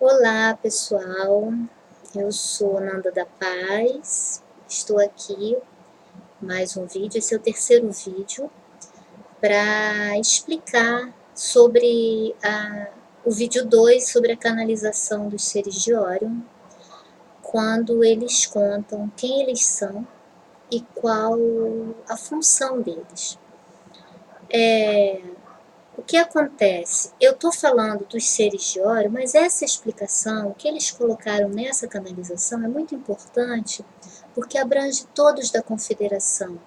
Olá, pessoal. Eu sou Nanda da Paz. Estou aqui mais um vídeo. Esse é o terceiro vídeo para explicar sobre o vídeo 2 sobre a canalização dos seres de Órion, quando eles contam quem eles são e qual a função deles. O que acontece? Eu estou falando dos seres de Órion, mas essa explicação que eles colocaram nessa canalização é muito importante porque abrange todos da Confederação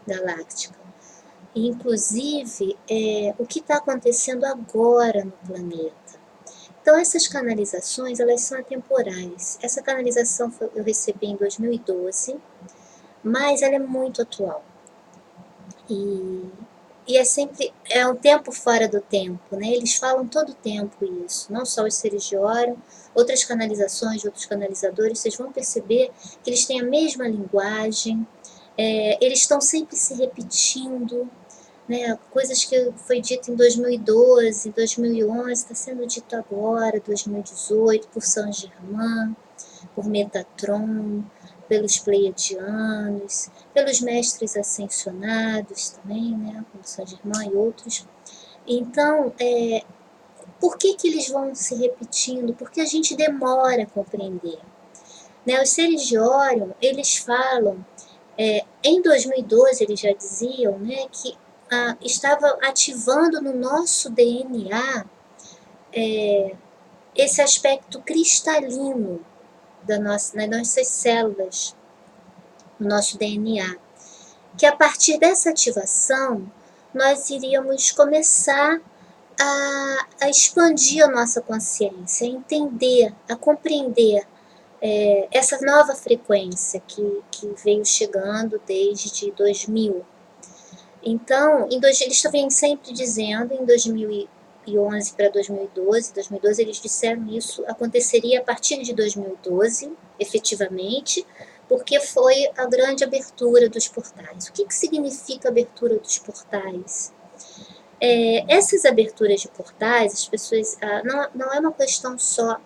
Galáctica. E, inclusive, o que está acontecendo agora no planeta. Então, essas canalizações, elas são atemporais. Essa canalização eu recebi em 2012, mas ela é muito atual. E é um tempo fora do tempo, né? Eles falam todo o tempo isso, não só os seres de Órion, outras canalizações de outros canalizadores, vocês vão perceber que eles têm a mesma linguagem, eles estão sempre se repetindo, né? Coisas que foi dito em 2012, 2011, está sendo dito agora, 2018, por Saint Germain, por Metatron, pelos pleiadianos, pelos mestres ascensionados também, né, como Saint Germain e outros. Então, por que eles vão se repetindo? Porque a gente demora a compreender. Né? Os seres de Órion, eles falam, em 2012 eles já diziam, né, que estava ativando no nosso DNA esse aspecto cristalino nas nossas células, no nosso DNA, que a partir dessa ativação nós iríamos começar a expandir a nossa consciência, a entender, a compreender essa nova frequência que veio chegando desde 2000. Então, eles vêm sempre dizendo, em 2011 para 2012, 2012 eles disseram isso aconteceria a partir de 2012, efetivamente, porque foi a grande abertura dos portais. O que significa abertura dos portais? Essas aberturas de portais, as pessoas, não é uma questão só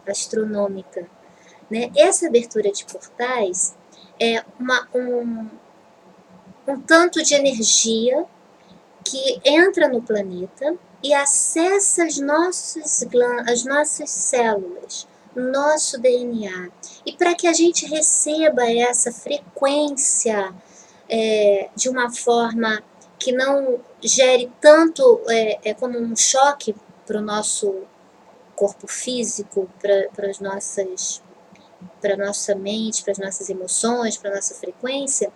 astronômica, né? Essa abertura de portais é um tanto de energia que entra no planeta e acessa as nossas células, nosso DNA. E para que a gente receba essa frequência de uma forma que não gere tanto como um choque para o nosso corpo físico, para a nossa mente, para as nossas emoções, para a nossa frequência,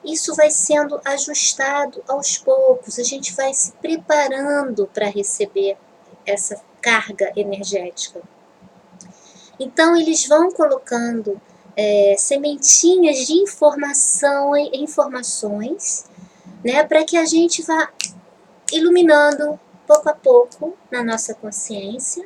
isso vai sendo ajustado aos poucos, a gente vai se preparando para receber essa carga energética. Então, eles vão colocando sementinhas de informações, né, para que a gente vá iluminando pouco a pouco na nossa consciência.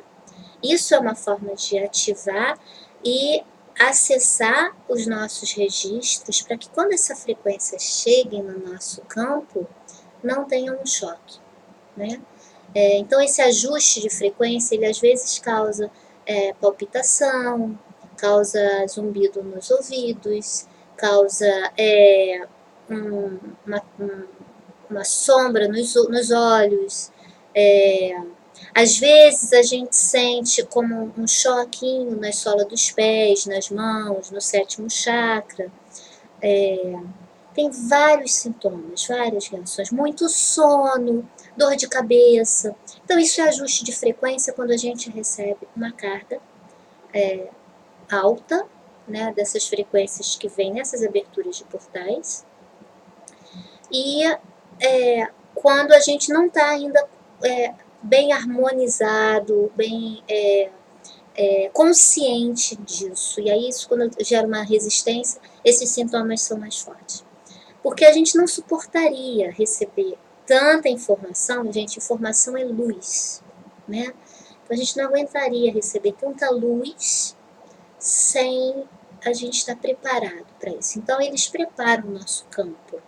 Isso é uma forma de ativar e acessar os nossos registros para que quando essa frequência chegue no nosso campo, não tenha um choque, né? Então esse ajuste de frequência, ele às vezes causa palpitação, causa zumbido nos ouvidos, causa uma sombra nos olhos, às vezes a gente sente como um choquinho na sola dos pés, nas mãos, no sétimo chakra. Tem vários sintomas, várias reações. Muito sono, dor de cabeça. Então isso é ajuste de frequência quando a gente recebe uma carga alta, né, dessas frequências que vêm nessas aberturas de portais. E quando a gente não está ainda bem harmonizado, bem consciente disso. E aí isso, quando gera uma resistência, esses sintomas são mais fortes. Porque a gente não suportaria receber tanta informação, gente, informação é luz, né? Então a gente não aguentaria receber tanta luz sem a gente estar preparado para isso. Então eles preparam o nosso campo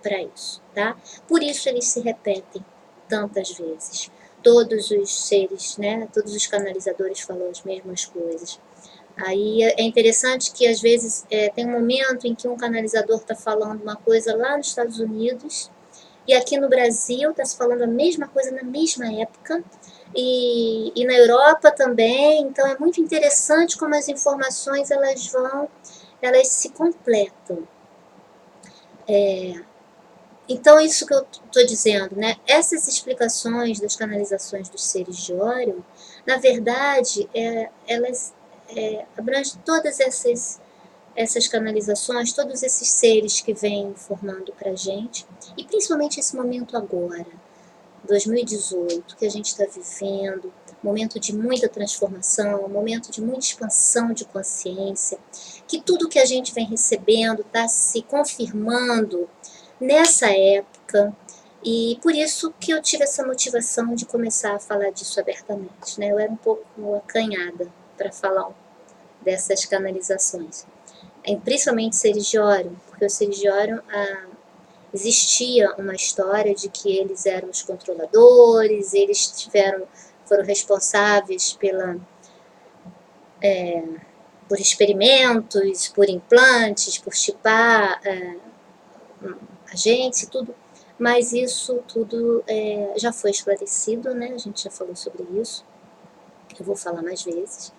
para isso, tá? Por isso eles se repetem tantas vezes, todos os seres, né, todos os canalizadores falam as mesmas coisas. Aí é interessante que às vezes tem um momento em que um canalizador está falando uma coisa lá nos Estados Unidos e aqui no Brasil está se falando a mesma coisa na mesma época e na Europa também. Então é muito interessante como as informações elas se completam. Então, isso que eu estou dizendo, né? Essas explicações das canalizações dos seres de Órion, na verdade, elas abrangem todas essas canalizações, todos esses seres que vêm formando para a gente, e principalmente esse momento agora, 2018, que a gente está vivendo, momento de muita transformação, momento de muita expansão de consciência, que tudo que a gente vem recebendo está se confirmando nessa época, e por isso que eu tive essa motivação de começar a falar disso abertamente, né? Eu era um pouco acanhada para falar dessas canalizações, principalmente seres de Órion, porque os seres de Órion, existia uma história de que eles eram os controladores, eles foram responsáveis por experimentos, por implantes, por chipar a gente, tudo, mas isso tudo já foi esclarecido, né? A gente já falou sobre isso, eu vou falar mais vezes.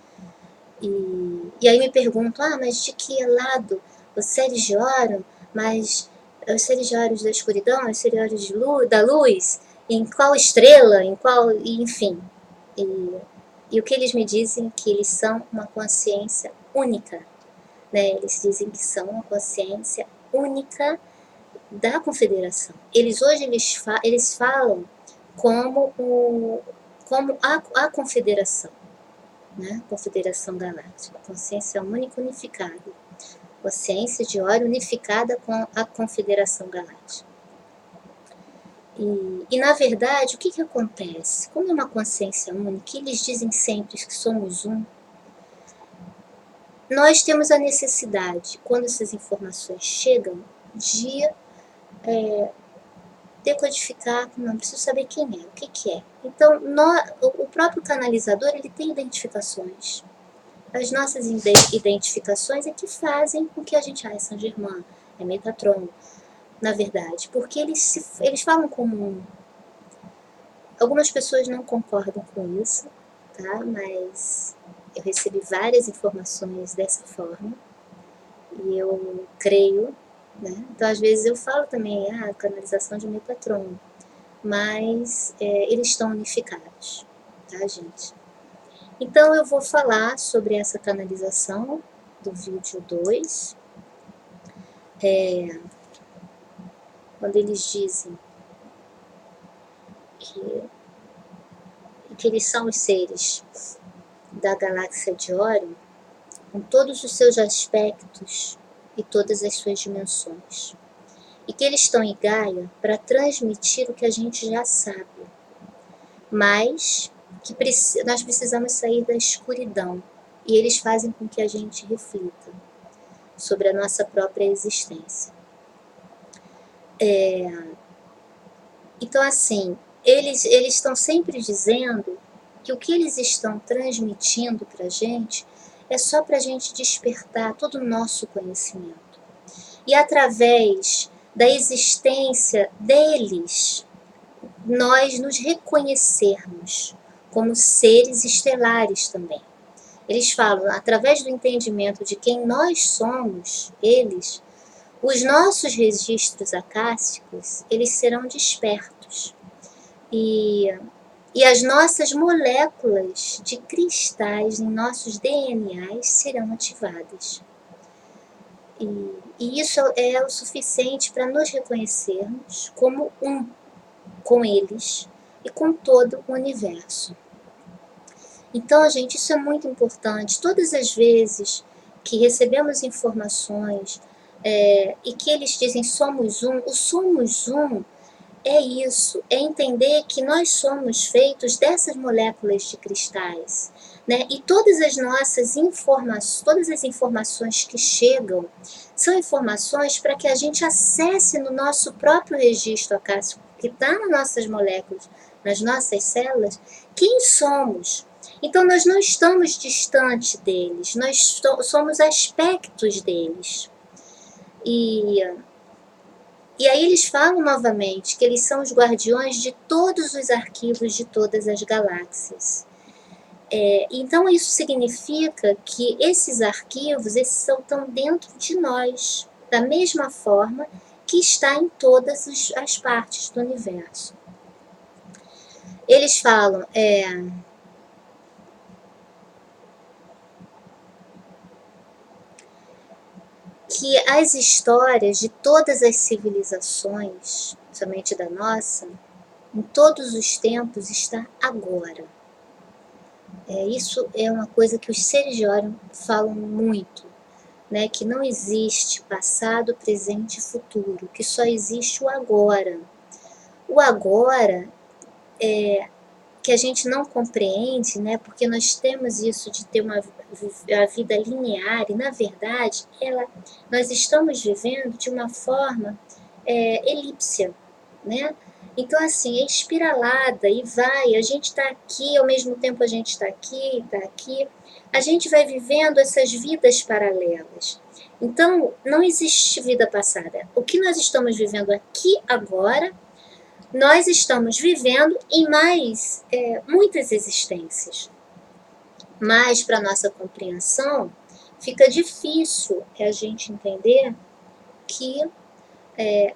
E aí me perguntam, mas de que lado os seres de Órion, mas os seres de Órion da escuridão, os seres de Órion da luz, em qual estrela, em qual, enfim. E o que eles me dizem que eles são uma consciência única, né? Eles dizem que são uma consciência única da Confederação. Hoje eles falam como a Confederação, né? Confederação Galáctica, consciência única unificada, consciência de Órion unificada com a Confederação Galáctica. E na verdade, o que acontece? Como é uma consciência única, eles dizem sempre que somos um, nós temos a necessidade, quando essas informações chegam, de decodificar, não preciso saber quem é, o que é. Então, o próprio canalizador, ele tem identificações. As nossas identificações é que fazem com que a gente, é Saint-Germain, é Metatron, na verdade, porque eles falam como um. Algumas pessoas não concordam com isso, tá? Mas eu recebi várias informações dessa forma e eu creio, né? Então, às vezes eu falo também, canalização de Metatron, mas eles estão unificados, tá, gente? Então, eu vou falar sobre essa canalização do vídeo 2, quando eles dizem que eles são os seres da galáxia de Órion, com todos os seus aspectos e todas as suas dimensões. E que eles estão em Gaia para transmitir o que a gente já sabe, mas que nós precisamos sair da escuridão. E eles fazem com que a gente reflita sobre a nossa própria existência. Então, assim, eles estão sempre dizendo que o que eles estão transmitindo para a gente é só para a gente despertar todo o nosso conhecimento. E através da existência deles, nós nos reconhecermos como seres estelares também. Eles falam, através do entendimento de quem nós somos, os nossos registros acásticos, eles serão despertos. E as nossas moléculas de cristais em nossos DNAs serão ativadas. E isso é o suficiente para nos reconhecermos como um com eles e com todo o universo. Então, gente, isso é muito importante. Todas as vezes que recebemos informações e que eles dizem somos um, o somos um é isso, é entender que nós somos feitos dessas moléculas de cristais, né? E todas as nossas informações, todas as informações que chegam, são informações para que a gente acesse no nosso próprio registro acásico, que está nas nossas moléculas nas nossas células, quem somos. Então, nós não estamos distante deles, nós somos aspectos deles. E aí eles falam novamente que eles são os guardiões de todos os arquivos de todas as galáxias. Então, isso significa que esses arquivos estão dentro de nós, da mesma forma que está em todas as partes do universo. Eles falam, que as histórias de todas as civilizações, somente da nossa, em todos os tempos, está agora. Isso é uma coisa que os seres de Orion falam muito, né? Que não existe passado, presente e futuro, que só existe o agora. O agora que a gente não compreende, né? Porque nós temos isso de ter uma vida linear e, na verdade, nós estamos vivendo de uma forma elíptica, né? Então, assim, é espiralada e vai, a gente está aqui, ao mesmo tempo a gente está aqui, a gente vai vivendo essas vidas paralelas. Então, não existe vida passada. O que nós estamos vivendo aqui agora, nós estamos vivendo em muitas existências. Mas, para nossa compreensão, fica difícil a gente entender que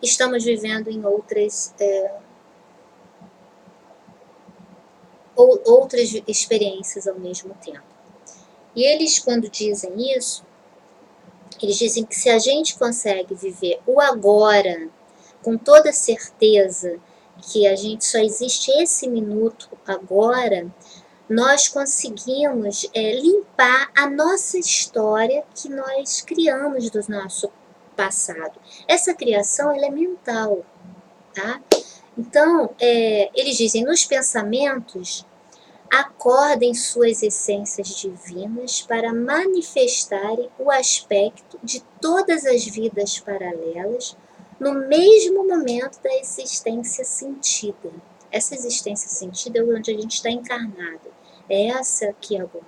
estamos vivendo em outras experiências ao mesmo tempo. E eles, quando dizem isso, eles dizem que se a gente consegue viver o agora com toda certeza que a gente só existe esse minuto agora, nós conseguimos limpar a nossa história que nós criamos do nosso passado. Essa criação ela é mental, tá? Então, eles dizem, nos pensamentos, acordem suas essências divinas para manifestarem o aspecto de todas as vidas paralelas no mesmo momento da existência sentida. Essa existência sentida é onde a gente está encarnado. É essa aqui agora.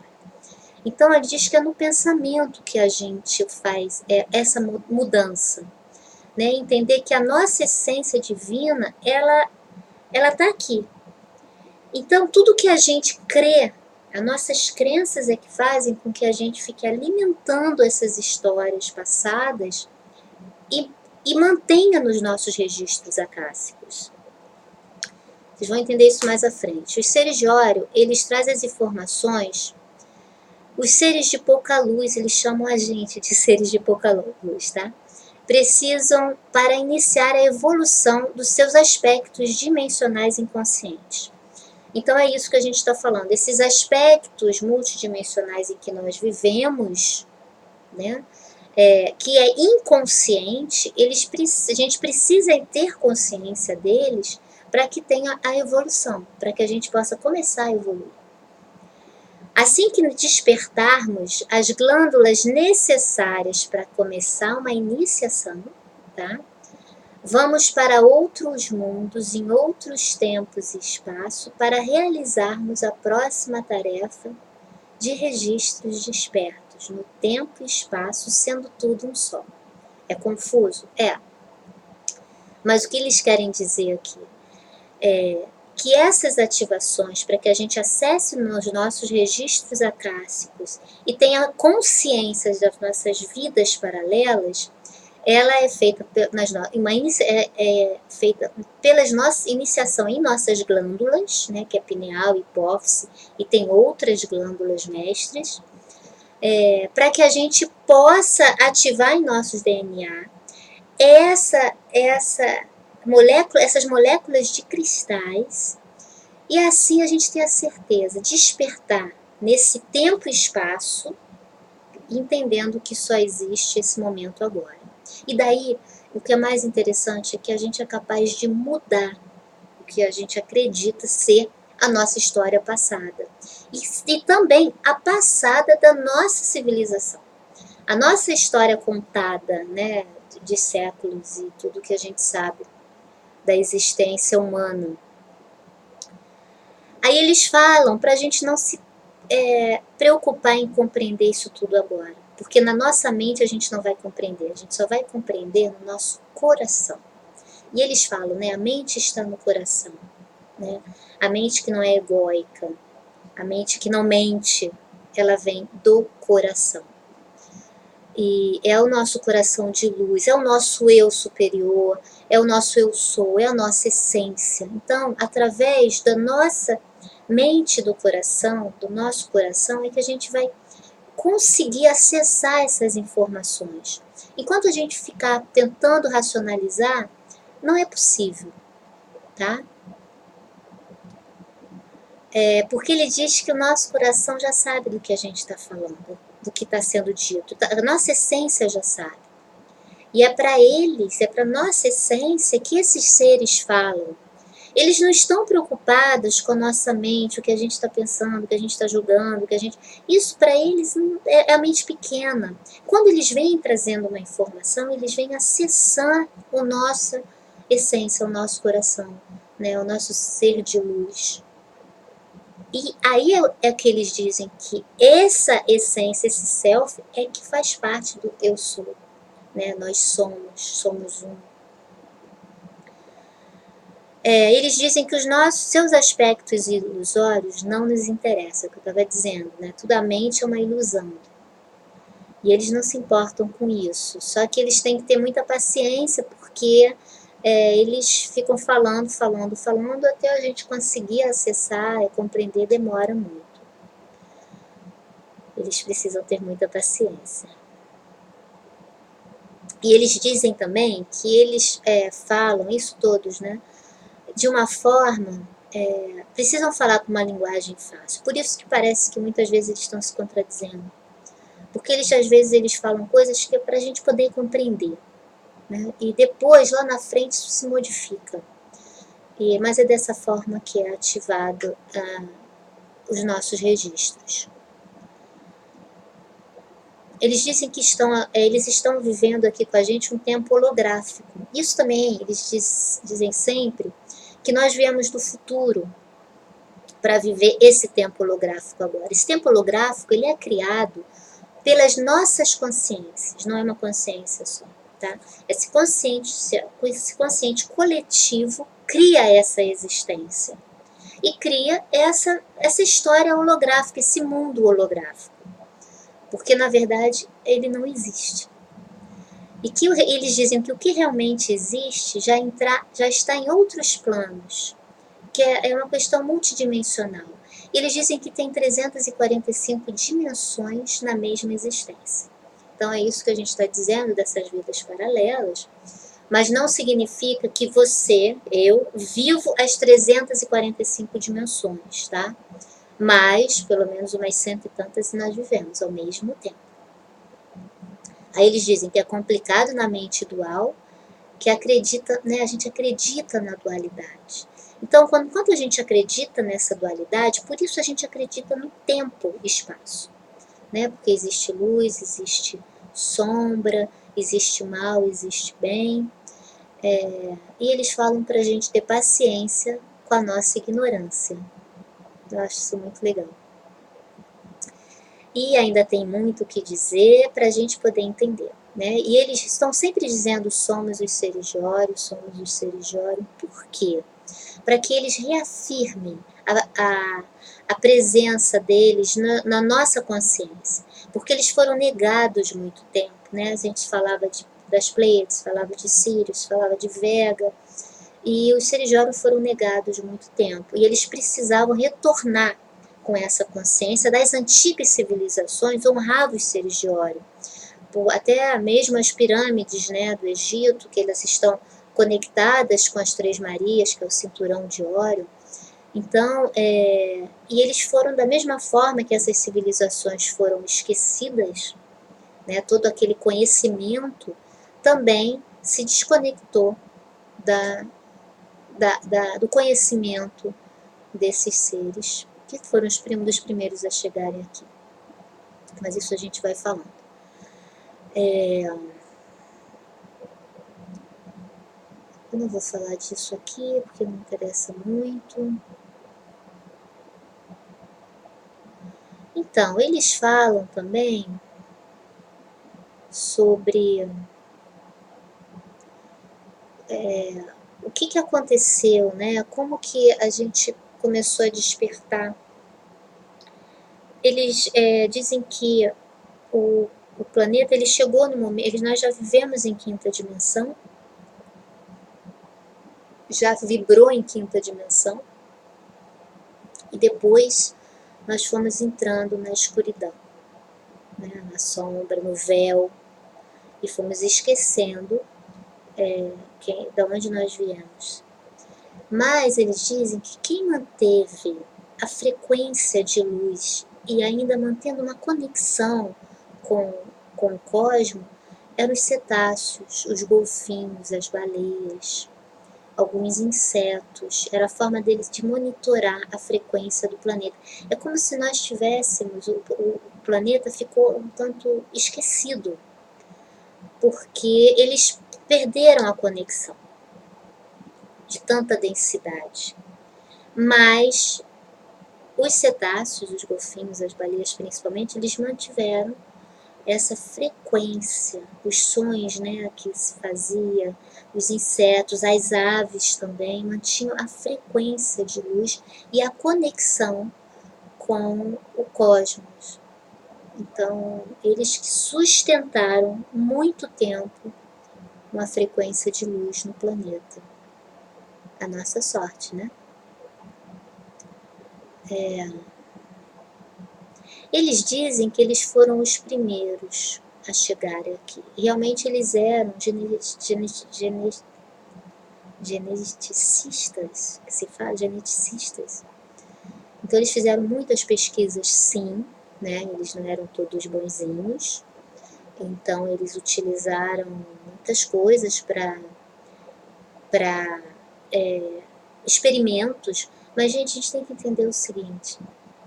Então, ele diz que é no pensamento que a gente faz essa mudança. Né? Entender que a nossa essência divina, ela está aqui. Então, tudo que a gente crê, as nossas crenças é que fazem com que a gente fique alimentando essas histórias passadas e mantenha nos nossos registros acássicos. Vocês vão entender isso mais à frente. Os seres de Orion, eles trazem as informações. Os seres de pouca luz, eles chamam a gente de seres de pouca luz, tá? Precisam para iniciar a evolução dos seus aspectos dimensionais inconscientes. Então é isso que a gente está falando. Esses aspectos multidimensionais em que nós vivemos, né? Que é inconsciente, a gente precisa ter consciência deles para que tenha a evolução, para que a gente possa começar a evoluir. Assim que despertarmos as glândulas necessárias para começar uma iniciação, tá? Vamos para outros mundos, em outros tempos e espaço, para realizarmos a próxima tarefa de registros despertos, no tempo e espaço, sendo tudo um só. É confuso? Mas o que eles querem dizer aqui é que essas ativações, para que a gente acesse nos nossos registros acássicos e tenha consciência das nossas vidas paralelas, ela é feita pelas nossas iniciação em nossas glândulas, né, que é pineal, hipófise, e tem outras glândulas mestres, para que a gente possa ativar em nossos DNA essas moléculas de cristais, e assim a gente tem a certeza de despertar nesse tempo e espaço, entendendo que só existe esse momento agora. E daí, o que é mais interessante é que a gente é capaz de mudar o que a gente acredita ser a nossa história passada. E também a passada da nossa civilização. A nossa história contada, né, de séculos e tudo que a gente sabe da existência humana. Aí eles falam para a gente não se preocupar em compreender isso tudo agora, porque na nossa mente a gente não vai compreender, a gente só vai compreender no nosso coração. E eles falam, né, a mente está no coração, né? A mente que não é egóica, a mente que não mente, ela vem do coração. E é o nosso coração de luz, é o nosso eu superior, é o nosso eu sou, é a nossa essência. Então, através da nossa mente do coração, do nosso coração, é que a gente vai conseguir acessar essas informações. Enquanto a gente ficar tentando racionalizar, não é possível, tá? Porque ele diz que o nosso coração já sabe do que a gente está falando, do que está sendo dito. A nossa essência já sabe. E é para eles, é para nossa essência que esses seres falam. Eles não estão preocupados com a nossa mente, o que a gente está pensando, o que a gente está julgando, o que a gente... Isso para eles é a mente pequena. Quando eles vêm trazendo uma informação, eles vêm acessar a nossa essência, o nosso coração, né? O nosso ser de luz. E aí é que eles dizem que essa essência, esse self, é que faz parte do eu sou. Né? Nós somos um. Eles dizem que os seus aspectos ilusórios não nos interessam, é o que eu estava dizendo, né? Tudo a mente é uma ilusão. E eles não se importam com isso. Só que eles têm que ter muita paciência, porque eles ficam falando, até a gente conseguir acessar e compreender, demora muito. Eles precisam ter muita paciência. E eles dizem também que eles falam, isso todos, né? De uma forma, precisam falar com uma linguagem fácil. Por isso que parece que muitas vezes eles estão se contradizendo. Porque eles, às vezes, eles falam coisas que é para a gente poder compreender. Né? E depois, lá na frente, isso se modifica. Mas é dessa forma que é ativado os nossos registros. Eles dizem que eles estão vivendo aqui com a gente um tempo holográfico. Isso também, eles dizem sempre, que nós viemos do futuro para viver esse tempo holográfico agora. Esse tempo holográfico, ele é criado pelas nossas consciências, não é uma consciência só, tá? Esse consciente coletivo cria essa existência e cria essa história holográfica, esse mundo holográfico, porque na verdade ele não existe. E que eles dizem que o que realmente existe já está em outros planos, que é uma questão multidimensional. E eles dizem que tem 345 dimensões na mesma existência. Então é isso que a gente está dizendo dessas vidas paralelas, mas não significa que eu, vivo as 345 dimensões, tá? Mas, pelo menos umas cento e tantas nós vivemos ao mesmo tempo. Aí eles dizem que é complicado na mente dual, que acredita, né, a gente acredita na dualidade. Então, quando a gente acredita nessa dualidade, por isso a gente acredita no tempo e espaço. Né? Porque existe luz, existe sombra, existe mal, existe bem. E eles falam para a gente ter paciência com a nossa ignorância. Eu acho isso muito legal. E ainda tem muito o que dizer para a gente poder entender. Né? E eles estão sempre dizendo somos os seres de Órion, somos os seres de Órion. Por quê? Para que eles reafirmem a presença deles na nossa consciência. Porque eles foram negados muito tempo. Né? A gente falava das Pleiades, falava de Sirius, falava de Vega. E os seres de Órion foram negados muito tempo. E eles precisavam retornar com essa consciência das antigas civilizações, honrar os seres de Órion. Até mesmo as pirâmides, né, do Egito, que elas estão conectadas com as Três Marias, que é o cinturão de Órion. Então, e eles foram da mesma forma que essas civilizações foram esquecidas, né, todo aquele conhecimento também se desconectou do conhecimento desses seres, que foram um dos primeiros a chegarem aqui. Mas isso a gente vai falando. Eu não vou falar disso aqui, porque não interessa muito. Então, eles falam também sobre o que aconteceu, né? Como que a gente começou a despertar. Eles dizem que o planeta ele chegou no momento, nós já vivemos em quinta dimensão, já vibrou em quinta dimensão, e depois nós fomos entrando na escuridão, né? Na sombra, no véu, e fomos esquecendo de onde nós viemos. Mas eles dizem que quem manteve a frequência de luz e ainda mantendo uma conexão com o cosmos eram os cetáceos, os golfinhos, as baleias, alguns insetos. Era a forma deles de monitorar a frequência do planeta. É como se nós tivéssemos, o planeta ficou um tanto esquecido, porque eles perderam a conexão de tanta densidade. Mas os cetáceos, os golfinhos, as baleias principalmente, eles mantiveram essa frequência, os sons, né, que se fazia, os insetos, as aves também mantinham a frequência de luz e a conexão com o cosmos. Então, eles que sustentaram muito tempo uma frequência de luz no planeta. A nossa sorte, né? Eles dizem que eles foram os primeiros a chegarem aqui. Realmente eles eram geneticistas, que se fala, geneticistas. Então eles fizeram muitas pesquisas, sim, né? Eles não eram todos bonzinhos. Então eles utilizaram muitas coisas para experimentos. Mas, gente, a gente tem que entender o seguinte: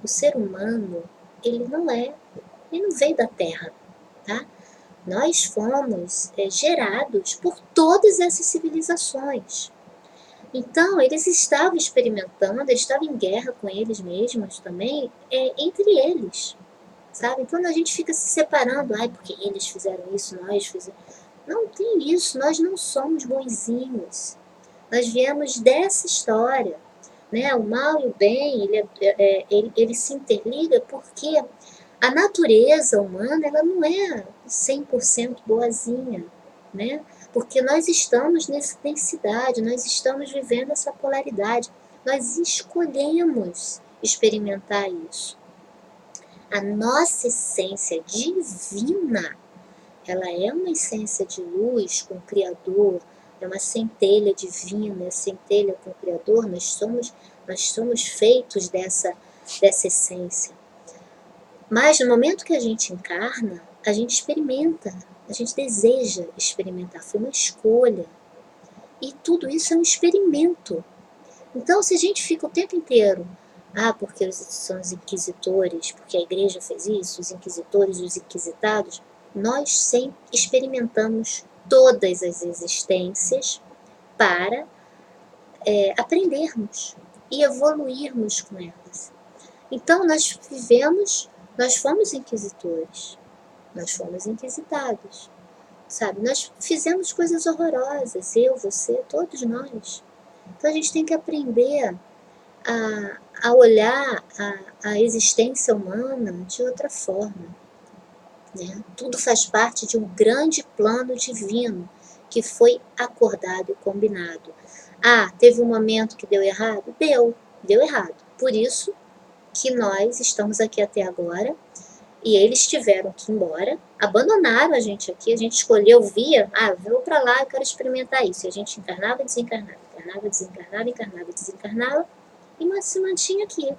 o ser humano, ele não veio da Terra, tá? Nós fomos gerados por todas essas civilizações. Então, eles estavam experimentando, eles estavam em guerra com eles mesmos também, entre eles, sabe? Então, a gente fica se separando, porque eles fizeram isso, nós fizemos. Não tem isso, nós não somos bonzinhos. Nós viemos dessa história, né? O mal e o bem, ele se interliga porque a natureza humana, ela não é 100% boazinha, né? Porque nós estamos nessa densidade, nós estamos vivendo essa polaridade, nós escolhemos experimentar isso. A nossa essência divina, ela é uma essência de luz com o Criador, é uma centelha divina, centelha com o Criador, nós somos feitos dessa essência. Mas no momento que a gente encarna, a gente experimenta, a gente deseja experimentar, foi uma escolha. E tudo isso é um experimento. Então, se a gente fica o tempo inteiro, porque são os inquisitores, porque a igreja fez isso, os inquisitores, os inquisitados, nós sempre experimentamos todas as existências para aprendermos e evoluirmos com elas. Então, nós fomos inquisitores, nós fomos inquisitados, sabe? Nós fizemos coisas horrorosas, eu, você, todos nós. Então, a gente tem que aprender a olhar a existência humana de outra forma, né? Tudo faz parte de um grande plano divino que foi acordado e combinado. Teve um momento que deu errado? Deu errado. Por isso que nós estamos aqui até agora e eles tiveram que ir embora, abandonaram a gente aqui, a gente escolheu vou para lá, eu quero experimentar isso. E a gente encarnava, desencarnava, encarnava, desencarnava, encarnava, desencarnava e se mantinha aqui.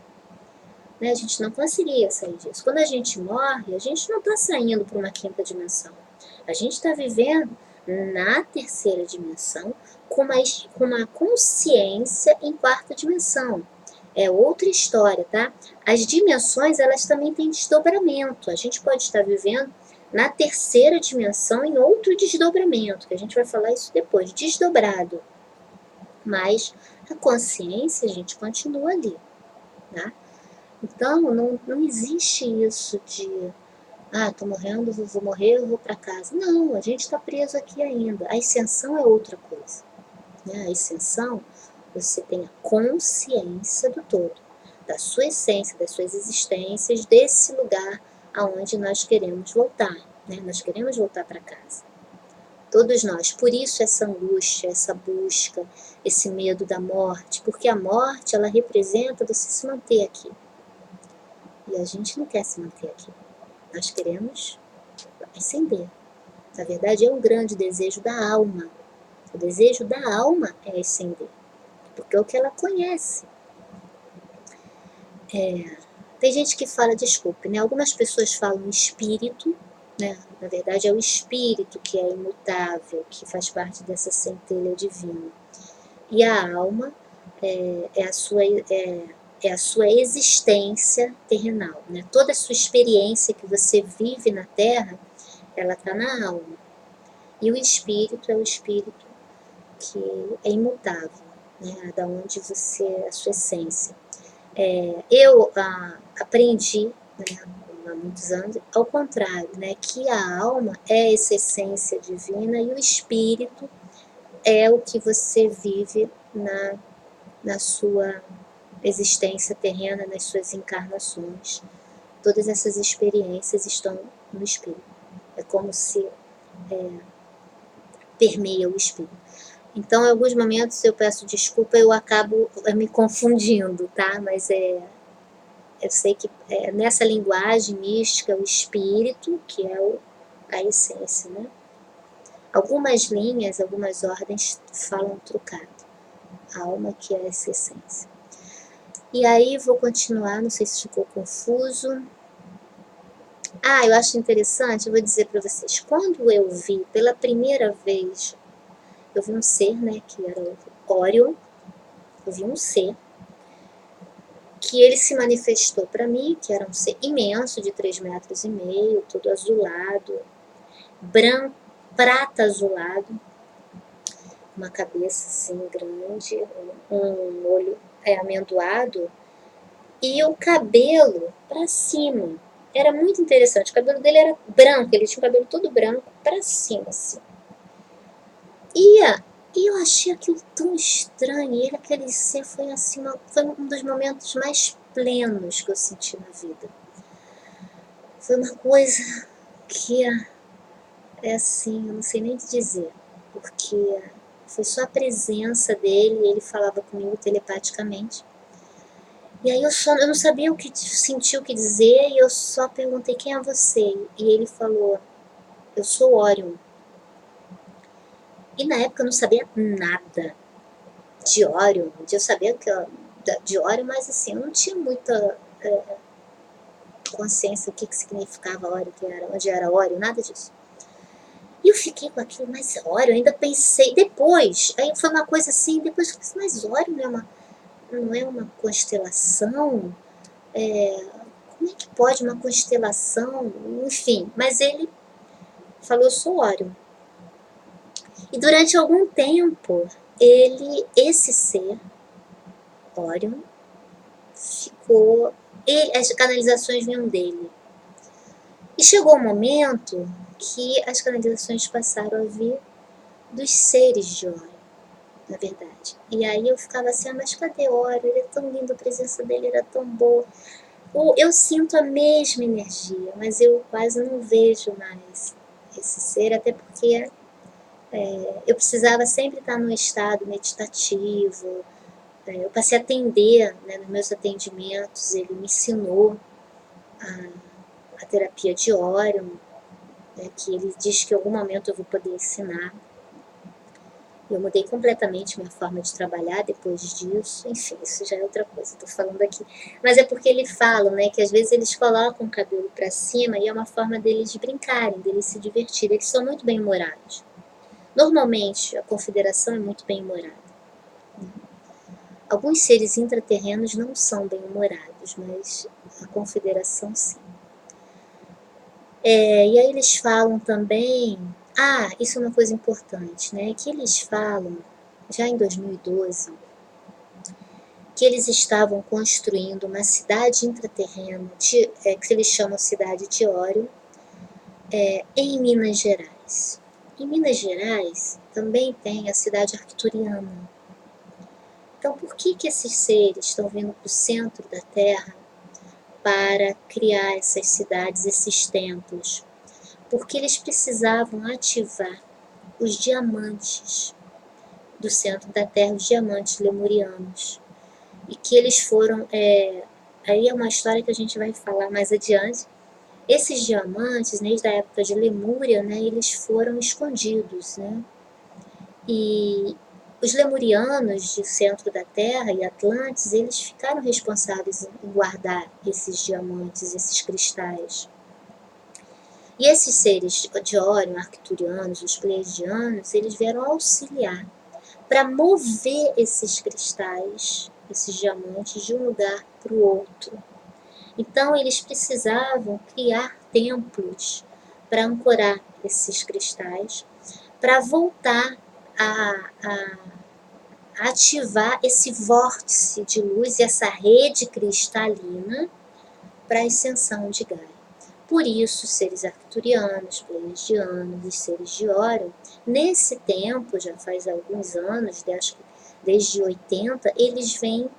Né? A gente não conseguia sair disso. Quando a gente morre, a gente não está saindo para uma quinta dimensão. A gente está vivendo na terceira dimensão com uma consciência em quarta dimensão. É outra história, tá? As dimensões, elas também têm desdobramento. A gente pode estar vivendo na terceira dimensão em outro desdobramento, que a gente vai falar isso depois, desdobrado. Mas a consciência, a gente continua ali, tá? Então, não existe isso de, tô morrendo, vou morrer, eu vou para casa. Não, a gente está preso aqui ainda. A ascensão é outra coisa, né? A ascensão, você tem a consciência do todo, da sua essência, das suas existências, desse lugar aonde nós queremos voltar, né? Nós queremos voltar para casa. Todos nós. Por isso essa angústia, essa busca, esse medo da morte, porque a morte, ela representa você se manter aqui. E a gente não quer se manter aqui. Nós queremos ascender. Na verdade, é um grande desejo da alma. O desejo da alma é ascender, porque é o que ela conhece. Tem gente que fala, desculpe, né? Algumas pessoas falam espírito, né? Na verdade, é o espírito que é imutável, que faz parte dessa centelha divina. E a alma é a sua existência terrenal, né? Toda a sua experiência que você vive na Terra, ela está na alma. E o espírito é o espírito que é imutável, né? Da onde você, a sua essência. Eu aprendi, né, há muitos anos, ao contrário, né? Que a alma é essa essência divina e o espírito é o que você vive na sua existência terrena, nas suas encarnações. Todas essas experiências estão no espírito. É como se permeia o espírito. Então, em alguns momentos eu peço desculpa, eu acabo me confundindo, tá? Mas eu sei que nessa linguagem mística, o espírito, que é a essência, né? Algumas linhas, algumas ordens falam trocado. A alma que é essa essência. E aí vou continuar, não sei se ficou confuso. Eu acho interessante, eu vou dizer para vocês, quando eu vi pela primeira vez, eu vi um ser, né, que era o Orion, eu vi um ser, que ele se manifestou para mim, que era um ser imenso, de 3,5 metros, todo azulado, branco, prata azulado, uma cabeça assim grande, um olho amendoado, e o cabelo para cima. Era muito interessante, o cabelo dele era branco, ele tinha o cabelo todo branco para cima, assim. E eu achei aquilo tão estranho, e aquele ser foi assim, foi um dos momentos mais plenos que eu senti na vida. Foi uma coisa que é assim, eu não sei nem te dizer, porque foi só a presença dele, ele falava comigo telepaticamente. E aí eu não sabia o que sentir, o que dizer, e eu só perguntei, quem é você? E ele falou, eu sou Orion. E na época eu não sabia nada de Orion, eu sabia de Orion, mas assim, eu não tinha muita consciência do que significava Orion, onde era Orion, nada disso. E eu fiquei com aquilo, mas Orion, ainda pensei, depois, aí foi uma coisa assim, depois eu pensei, mas Orion não é uma constelação? Como é que pode uma constelação? Enfim, mas ele falou, eu sou Orion. E durante algum tempo, esse ser, Orion, ficou, as canalizações vinham dele. E chegou um momento que as canalizações passaram a vir dos seres de Orion, na verdade. E aí eu ficava assim, mas cadê Orion? Ele é tão lindo, a presença dele era tão boa. Eu sinto a mesma energia, mas eu quase não vejo mais esse ser, até porque eu precisava sempre estar num estado meditativo. Eu passei a atender, né, nos meus atendimentos, ele me ensinou a terapia de Orion, né, que ele diz que em algum momento eu vou poder ensinar. Eu mudei completamente minha forma de trabalhar depois disso. Enfim, isso já é outra coisa, estou falando aqui. Mas é porque ele fala, né, que às vezes eles colocam o cabelo para cima e é uma forma deles brincarem, deles se divertirem. Eles são muito bem-humorados. Normalmente, a confederação é muito bem-humorada. Alguns seres intraterrenos não são bem-humorados, mas a confederação sim. E aí eles falam também... isso é uma coisa importante, né? Que eles falam, já em 2012, que eles estavam construindo uma cidade intraterrena, que eles chamam cidade de Órion, em Minas Gerais. Em Minas Gerais também tem a cidade arcturiana. Então, por que esses seres estão vindo para o centro da Terra para criar essas cidades, esses templos? Porque eles precisavam ativar os diamantes do centro da Terra, os diamantes lemurianos. E que eles foram, aí é uma história que a gente vai falar mais adiante. Esses diamantes, desde a época de Lemúria, né, eles foram escondidos, né? E os lemurianos do centro da Terra e Atlantes, eles ficaram responsáveis em guardar esses diamantes, esses cristais. E esses seres de Órion, arcturianos, os pleiadianos, eles vieram auxiliar para mover esses cristais, esses diamantes, de um lugar para o outro. Então, eles precisavam criar templos para ancorar esses cristais, para voltar a ativar esse vórtice de luz e essa rede cristalina para a ascensão de Gaia. Por isso, os seres arcturianos, pleiadianos, os seres de Órion, nesse tempo, já faz alguns anos, acho que desde 80, eles vêm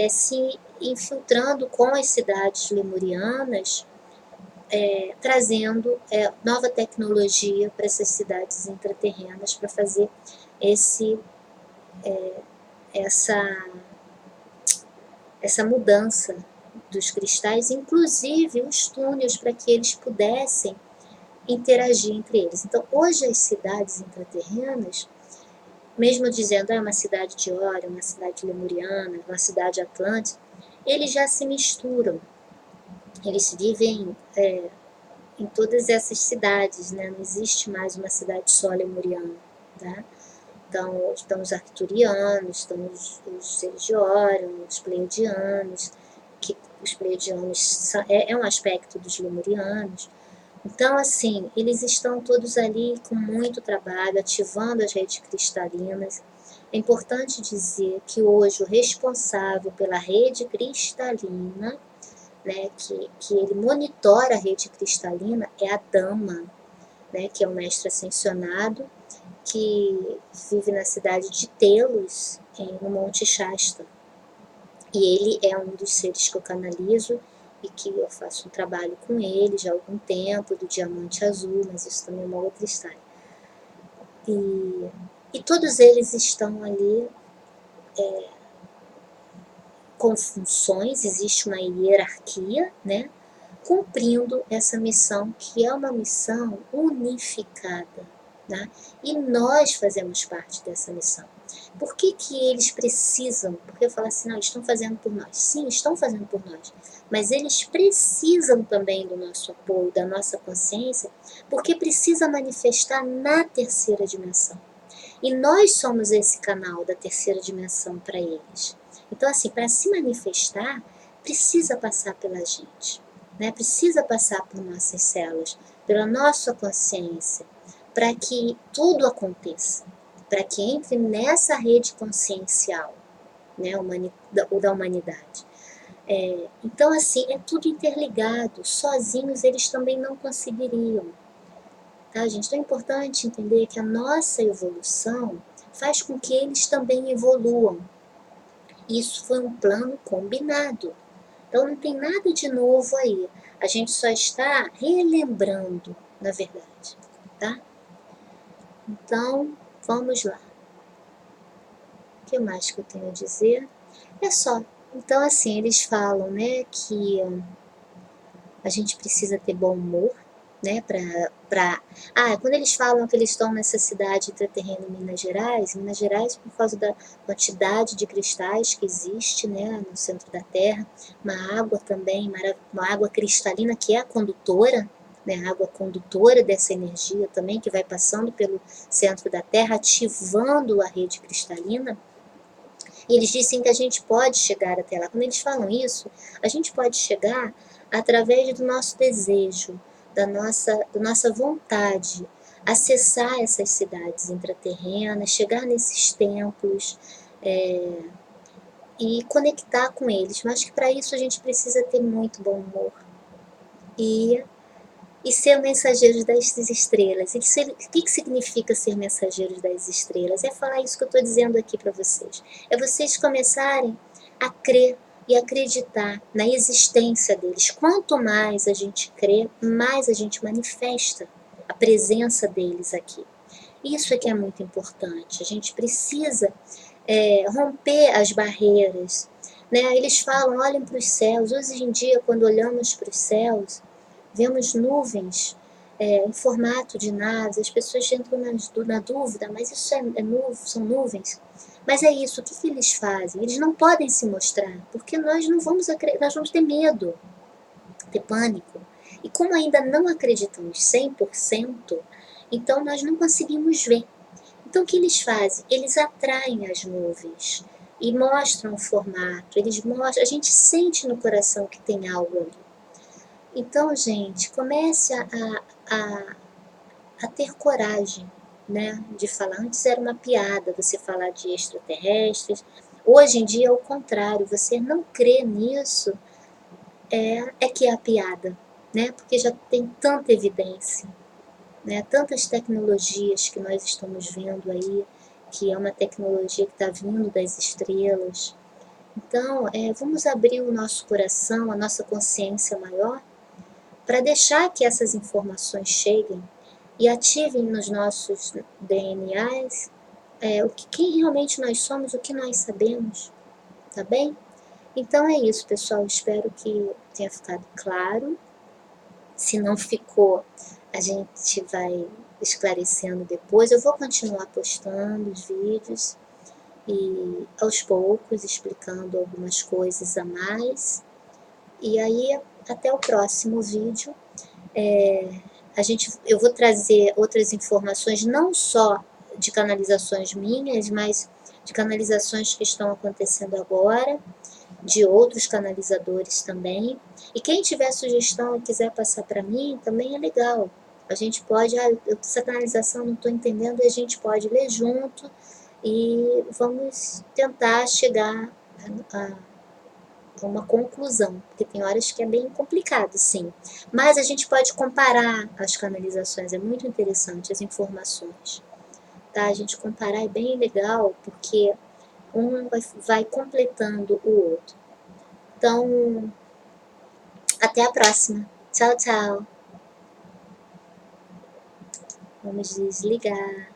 se infiltrando com as cidades lemurianas, trazendo nova tecnologia para essas cidades intraterrenas, para fazer essa mudança dos cristais, inclusive os túneis, para que eles pudessem interagir entre eles. Então, hoje as cidades intraterrenas, mesmo dizendo uma cidade de Órion, uma cidade lemuriana, uma cidade atlântica, eles já se misturam. Eles vivem em todas essas cidades, né? Não existe mais uma cidade só lemuriana, tá? Então, estão os arcturianos, estão os seres de Órion, os pleiadianos, que os pleiadianos é um aspecto dos lemurianos. Então, assim, eles estão todos ali com muito trabalho, ativando as redes cristalinas. É importante dizer que hoje o responsável pela rede cristalina, né, que ele monitora a rede cristalina, é a Dama, né, que é um mestre ascensionado, que vive na cidade de Telos, no Monte Shasta. E ele é um dos seres que eu canalizo e que eu faço um trabalho com ele já há algum tempo, do diamante azul, mas isso também é uma outra história. E todos eles estão ali com funções, existe uma hierarquia, né, cumprindo essa missão, que é uma missão unificada, né? E nós fazemos parte dessa missão. Por que eles precisam? Porque eu falo assim, não, eles estão fazendo por nós. Sim, estão fazendo por nós. Mas eles precisam também do nosso apoio, da nossa consciência, porque precisa manifestar na terceira dimensão. E nós somos esse canal da terceira dimensão para eles. Então, assim, para se manifestar, precisa passar pela gente, né? Precisa passar por nossas células, pela nossa consciência, para que tudo aconteça, para que entre nessa rede consciencial, né, da humanidade. Então, assim, é tudo interligado. Sozinhos eles também não conseguiriam. Tá, gente? Então é importante entender que a nossa evolução faz com que eles também evoluam. Isso foi um plano combinado. Então não tem nada de novo aí. A gente só está relembrando, na verdade, tá? Então, vamos lá. O que mais que eu tenho a dizer? É só. Então, assim, eles falam, né, que a gente precisa ter bom humor, né, quando eles falam que eles estão nessa cidade intraterrena em Minas Gerais por causa da quantidade de cristais que existe, né, no centro da Terra, uma água também, uma água cristalina que é a condutora, né, a água condutora dessa energia também, que vai passando pelo centro da Terra, ativando a rede cristalina. E eles dizem que a gente pode chegar até lá. Quando eles falam isso, a gente pode chegar através do nosso desejo, da nossa vontade, acessar essas cidades intraterrenas, chegar nesses templos, e conectar com eles. Mas que para isso a gente precisa ter muito bom humor e ser mensageiros das estrelas. E o que significa ser mensageiros das estrelas? É falar isso que eu estou dizendo aqui para vocês. É vocês começarem a crer e acreditar na existência deles. Quanto mais a gente crê, mais a gente manifesta a presença deles aqui. Isso é que é muito importante. A gente precisa romper as barreiras. Né? Eles falam, olhem para os céus. Hoje em dia, quando olhamos para os céus, vemos nuvens em formato de naves, as pessoas entram na dúvida, mas isso são nuvens. Mas é isso, o que eles fazem? Eles não podem se mostrar, porque nós vamos ter medo, ter pânico. E como ainda não acreditamos 100%, então nós não conseguimos ver. Então o que eles fazem? Eles atraem as nuvens e mostram o formato, a gente sente no coração que tem algo ali. Então, gente, comece a ter coragem, né, de falar. Antes era uma piada você falar de extraterrestres. Hoje em dia é o contrário. Você não crê nisso é que é a piada, né? Porque já tem tanta evidência, né? Tantas tecnologias que nós estamos vendo aí, que é uma tecnologia que está vindo das estrelas. Então, vamos abrir o nosso coração, a nossa consciência maior, para deixar que essas informações cheguem e ativem nos nossos DNAs quem realmente nós somos, o que nós sabemos, tá bem? Então é isso, pessoal. Espero que tenha ficado claro. Se não ficou, a gente vai esclarecendo depois. Eu vou continuar postando os vídeos e aos poucos explicando algumas coisas a mais. E aí, até o próximo vídeo. Eu vou trazer outras informações, não só de canalizações minhas, mas de canalizações que estão acontecendo agora, de outros canalizadores também. E quem tiver sugestão e quiser passar para mim, também é legal. A gente pode, essa canalização não estou entendendo, a gente pode ler junto e vamos tentar chegar a uma conclusão, porque tem horas que é bem complicado, sim. Mas a gente pode comparar as canalizações, é muito interessante as informações. Tá? A gente comparar é bem legal, porque um vai completando o outro. Então, até a próxima. Tchau, tchau. Vamos desligar.